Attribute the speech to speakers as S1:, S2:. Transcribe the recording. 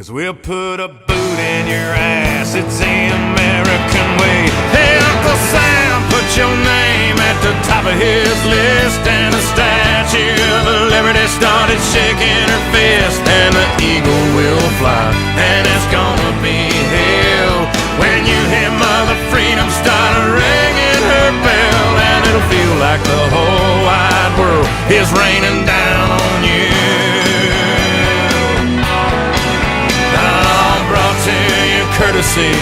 S1: 'cause we'll put a boot in your ass. It's the American way. Hey, Uncle Sam, put your name at the top of his list. And the Statue of Liberty started shaking her fist. And the eagle will fly, and it's gonna be hell when you hear Mother Freedom start ringing her bell. And it'll feel like the whole wide world is raining down on you. Brought to you courtesy